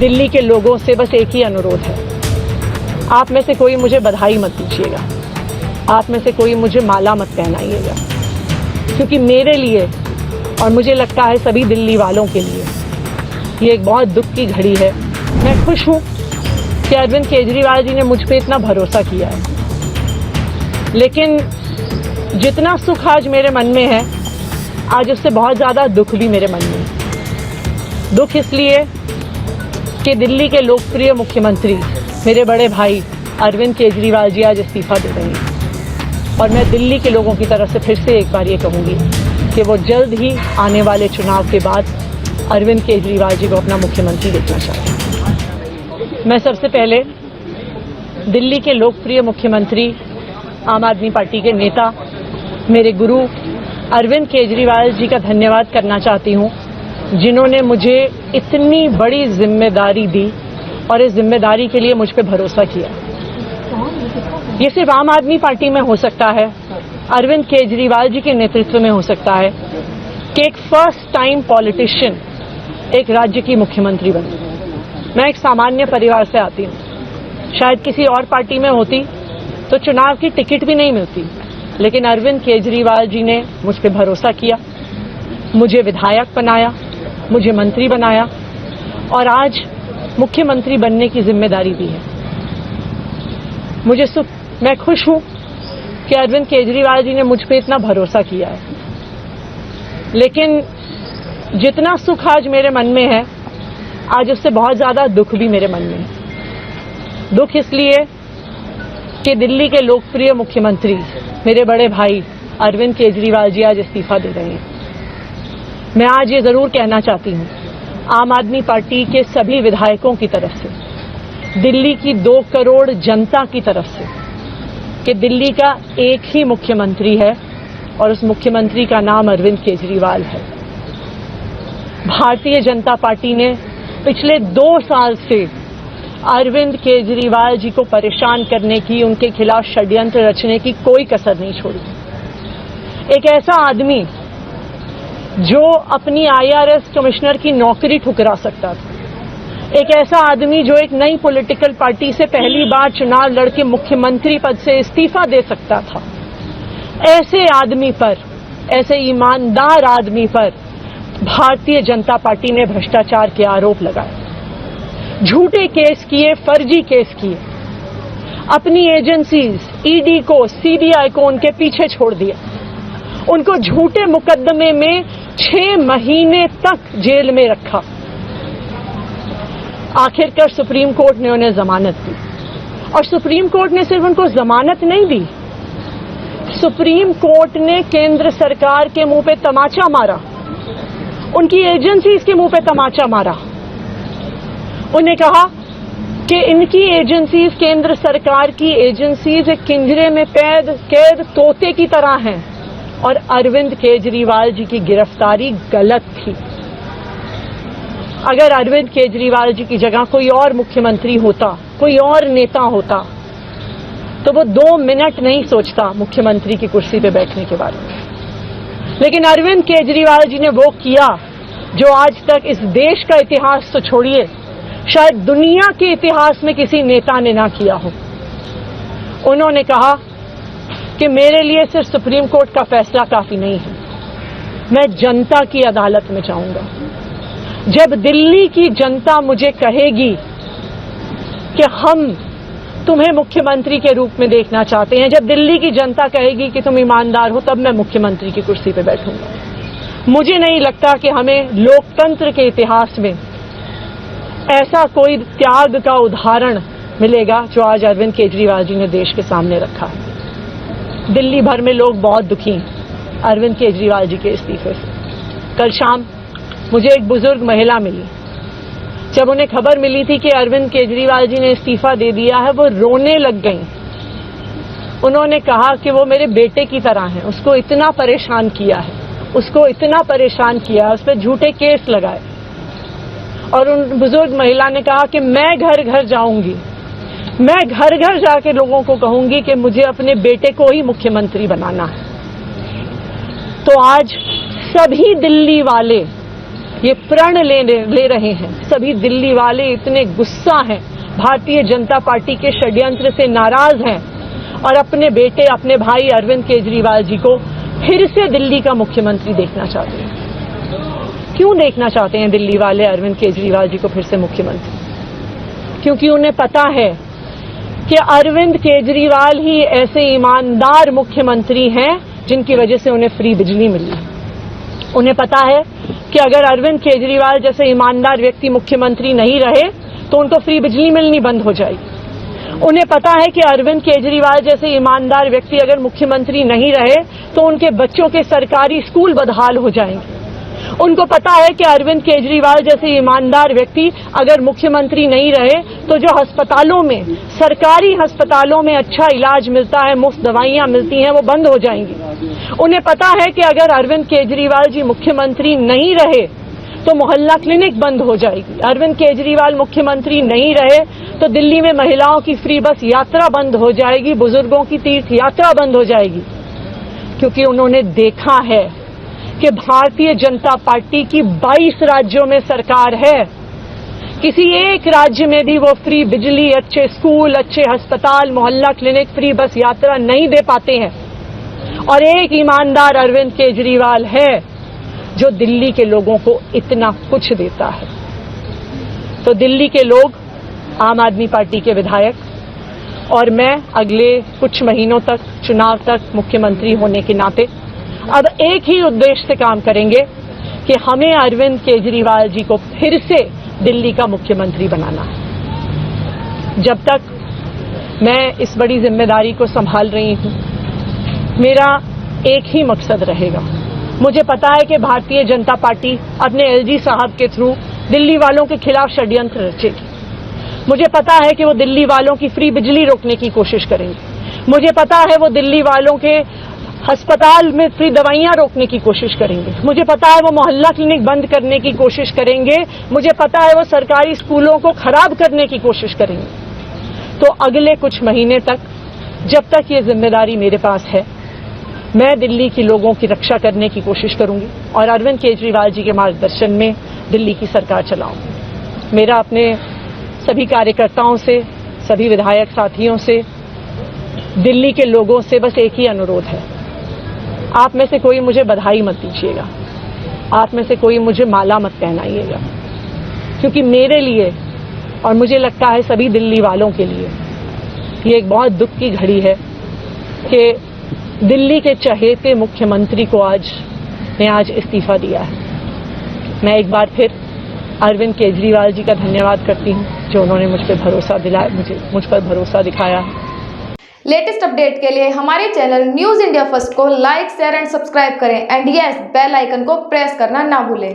दिल्ली के लोगों से बस एक ही अनुरोध है, आप में से कोई मुझे बधाई मत दीजिएगा, आप में से कोई मुझे माला मत पहनाइएगा, क्योंकि मेरे लिए और मुझे लगता है सभी दिल्ली वालों के लिए ये एक बहुत दुख की घड़ी है। मैं खुश हूँ कि अरविंद केजरीवाल जी ने मुझ पे इतना भरोसा किया है, लेकिन जितना सुख आज मेरे मन में है, आज उससे बहुत ज़्यादा दुख भी मेरे मन में है। दुख इसलिए कि दिल्ली के लोकप्रिय मुख्यमंत्री मेरे बड़े भाई अरविंद केजरीवाल जी आज इस्तीफा दे रहे हैं, और मैं दिल्ली के लोगों की तरफ से फिर से एक बार ये कहूँगी कि वो जल्द ही आने वाले चुनाव के बाद अरविंद केजरीवाल जी को अपना मुख्यमंत्री देखना चाहते हैं। मैं सबसे पहले दिल्ली के लोकप्रिय मुख्यमंत्री, आम आदमी पार्टी के नेता, मेरे गुरु अरविंद केजरीवाल जी का धन्यवाद करना चाहती हूँ, जिन्होंने मुझे इतनी बड़ी जिम्मेदारी दी और इस जिम्मेदारी के लिए मुझ पे भरोसा किया। ये सिर्फ आम आदमी पार्टी में हो सकता है, अरविंद केजरीवाल जी के नेतृत्व में हो सकता है कि एक फर्स्ट टाइम पॉलिटिशियन एक राज्य की मुख्यमंत्री बने। मैं एक सामान्य परिवार से आती हूँ, शायद किसी और पार्टी में होती तो चुनाव की टिकट भी नहीं मिलती, लेकिन अरविंद केजरीवाल जी ने मुझ पे भरोसा किया, मुझे विधायक बनाया, मुझे मंत्री बनाया और आज मुख्यमंत्री बनने की जिम्मेदारी दी है। मैं खुश हूं कि अरविंद केजरीवाल जी ने मुझ पे इतना भरोसा किया है, लेकिन जितना सुख आज मेरे मन में है, आज उससे बहुत ज्यादा दुख भी मेरे मन में है। दुख इसलिए कि दिल्ली के लोकप्रिय मुख्यमंत्री मेरे बड़े भाई अरविंद केजरीवाल जी आज इस्तीफा दे रहे हैं। मैं आज ये जरूर कहना चाहती हूँ आम आदमी पार्टी के सभी विधायकों की तरफ से, दिल्ली की 2 करोड़ जनता की तरफ से, कि दिल्ली का एक ही मुख्यमंत्री है और उस मुख्यमंत्री का नाम अरविंद केजरीवाल है। भारतीय जनता पार्टी ने पिछले 2 साल से अरविंद केजरीवाल जी को परेशान करने की, उनके खिलाफ षड्यंत्र रचने की कोई कसर नहीं छोड़ी। एक ऐसा आदमी जो अपनी IRS कमिश्नर की नौकरी ठुकरा सकता था, एक ऐसा आदमी जो एक नई पॉलिटिकल पार्टी से पहली बार चुनाव लड़के मुख्यमंत्री पद से इस्तीफा दे सकता था, ऐसे आदमी पर, ऐसे ईमानदार आदमी पर भारतीय जनता पार्टी ने भ्रष्टाचार के आरोप लगाए, झूठे केस किए, फर्जी केस किए, अपनी एजेंसीज ED को, CBI को उनके पीछे छोड़ दिया, उनको झूठे मुकदमे में 6 महीने तक जेल में रखा। आखिरकार सुप्रीम कोर्ट ने उन्हें जमानत दी, और सुप्रीम कोर्ट ने सिर्फ उनको जमानत नहीं दी, सुप्रीम कोर्ट ने केंद्र सरकार के मुंह पे तमाचा मारा, उनकी एजेंसीज के मुंह पे तमाचा मारा। उन्हें कहा कि इनकी एजेंसीज, केंद्र सरकार की एजेंसीज एक पिंजरे में कैद तोते की तरह हैं और अरविंद केजरीवाल जी की गिरफ्तारी गलत थी। अगर अरविंद केजरीवाल जी की जगह कोई और मुख्यमंत्री होता, कोई और नेता होता, तो वो 2 मिनट नहीं सोचता मुख्यमंत्री की कुर्सी पे बैठने के बारे में। लेकिन अरविंद केजरीवाल जी ने वो किया जो आज तक इस देश का इतिहास तो छोड़िए, शायद दुनिया के इतिहास में किसी नेता ने ना किया हो। उन्होंने कहा कि मेरे लिए सिर्फ सुप्रीम कोर्ट का फैसला काफी नहीं है, मैं जनता की अदालत में जाऊंगा। जब दिल्ली की जनता मुझे कहेगी कि हम तुम्हें मुख्यमंत्री के रूप में देखना चाहते हैं, जब दिल्ली की जनता कहेगी कि तुम ईमानदार हो, तब मैं मुख्यमंत्री की कुर्सी पे बैठूंगा। मुझे नहीं लगता कि हमें लोकतंत्र के इतिहास में ऐसा कोई त्याग का उदाहरण मिलेगा जो आज अरविंद केजरीवाल जी ने देश के सामने रखा है। दिल्ली भर में लोग बहुत दुखी हैं अरविंद केजरीवाल जी के इस्तीफे से। कल शाम मुझे एक बुजुर्ग महिला मिली, जब उन्हें खबर मिली थी कि अरविंद केजरीवाल जी ने इस्तीफा दे दिया है, वो रोने लग गईं। उन्होंने कहा कि वो मेरे बेटे की तरह हैं, उसको इतना परेशान किया है, उसको इतना परेशान किया, उस पर झूठे केस लगाए। और उन बुजुर्ग महिला ने कहा कि मैं घर घर जाऊंगी, मैं घर घर जाके लोगों को कहूंगी कि मुझे अपने बेटे को ही मुख्यमंत्री बनाना है। तो आज सभी दिल्ली वाले ये प्रण ले रहे हैं। सभी दिल्ली वाले इतने गुस्सा हैं, भारतीय जनता पार्टी के षड्यंत्र से नाराज हैं और अपने बेटे, अपने भाई अरविंद केजरीवाल जी को फिर से दिल्ली का मुख्यमंत्री देखना चाहते हैं। क्यों देखना चाहते हैं दिल्ली वाले अरविंद केजरीवाल जी को फिर से मुख्यमंत्री? क्योंकि उन्हें पता है कि अरविंद केजरीवाल ही ऐसे ईमानदार मुख्यमंत्री हैं जिनकी वजह से उन्हें फ्री बिजली मिली। उन्हें पता है कि अगर अरविंद केजरीवाल जैसे ईमानदार व्यक्ति मुख्यमंत्री नहीं रहे तो उनको फ्री बिजली मिलनी बंद हो जाएगी। उन्हें पता है कि अरविंद केजरीवाल जैसे ईमानदार व्यक्ति अगर मुख्यमंत्री नहीं रहे तो उनके बच्चों के सरकारी स्कूल बदहाल हो जाएंगे। उनको पता है कि अरविंद केजरीवाल जैसे ईमानदार व्यक्ति अगर मुख्यमंत्री नहीं रहे तो जो अस्पतालों में, सरकारी अस्पतालों में अच्छा इलाज मिलता है, मुफ्त दवाइयां मिलती हैं, वो बंद हो जाएंगी। उन्हें पता है कि अगर अरविंद केजरीवाल जी मुख्यमंत्री नहीं रहे तो मोहल्ला क्लिनिक बंद हो जाएगी। अरविंद केजरीवाल मुख्यमंत्री नहीं रहे तो दिल्ली में महिलाओं की फ्री बस यात्रा बंद हो जाएगी, बुजुर्गों की तीर्थ यात्रा बंद हो जाएगी। क्योंकि उन्होंने देखा है कि भारतीय जनता पार्टी की 22 राज्यों में सरकार है, किसी एक राज्य में भी वो फ्री बिजली, अच्छे स्कूल, अच्छे अस्पताल, मोहल्ला क्लिनिक, फ्री बस यात्रा नहीं दे पाते हैं। और एक ईमानदार अरविंद केजरीवाल है जो दिल्ली के लोगों को इतना कुछ देता है। तो दिल्ली के लोग, आम आदमी पार्टी के विधायक और मैं अगले कुछ महीनों तक, चुनाव तक मुख्यमंत्री होने के नाते अब एक ही उद्देश्य से काम करेंगे कि हमें अरविंद केजरीवाल जी को फिर से दिल्ली का मुख्यमंत्री बनाना है। जब तक मैं इस बड़ी जिम्मेदारी को संभाल रही हूं, मेरा एक ही मकसद रहेगा। मुझे पता है कि भारतीय जनता पार्टी अपने एलजी साहब के थ्रू दिल्ली वालों के खिलाफ षड्यंत्र रचेगी। मुझे पता है कि वो दिल्ली वालों की फ्री बिजली रोकने की कोशिश करेंगे। मुझे पता है वो दिल्ली वालों के अस्पताल में फ्री दवाइयां रोकने की कोशिश करेंगे। मुझे पता है वो मोहल्ला क्लिनिक बंद करने की कोशिश करेंगे। मुझे पता है वो सरकारी स्कूलों को खराब करने की कोशिश करेंगे। तो अगले कुछ महीने तक, जब तक ये जिम्मेदारी मेरे पास है, मैं दिल्ली के लोगों की रक्षा करने की कोशिश करूंगी और अरविंद केजरीवाल जी के मार्गदर्शन में दिल्ली की सरकार चलाऊंगी। मेरा अपने सभी कार्यकर्ताओं से, सभी विधायक साथियों से, दिल्ली के लोगों से बस एक ही अनुरोध है, आप में से कोई मुझे बधाई मत दीजिएगा, आप में से कोई मुझे माला मत पहनाइएगा। क्योंकि मेरे लिए और मुझे लगता है सभी दिल्ली वालों के लिए ये एक बहुत दुख की घड़ी है कि दिल्ली के चहेते मुख्यमंत्री को आज इस्तीफा दिया है। मैं एक बार फिर अरविंद केजरीवाल जी का धन्यवाद करती हूं जो उन्होंने मुझ पर भरोसा दिखाया है। लेटेस्ट अपडेट के लिए हमारे चैनल न्यूज़ इंडिया फर्स्ट को लाइक, शेयर एंड सब्सक्राइब करें एंड यस, बेल आइकन को प्रेस करना ना भूलें।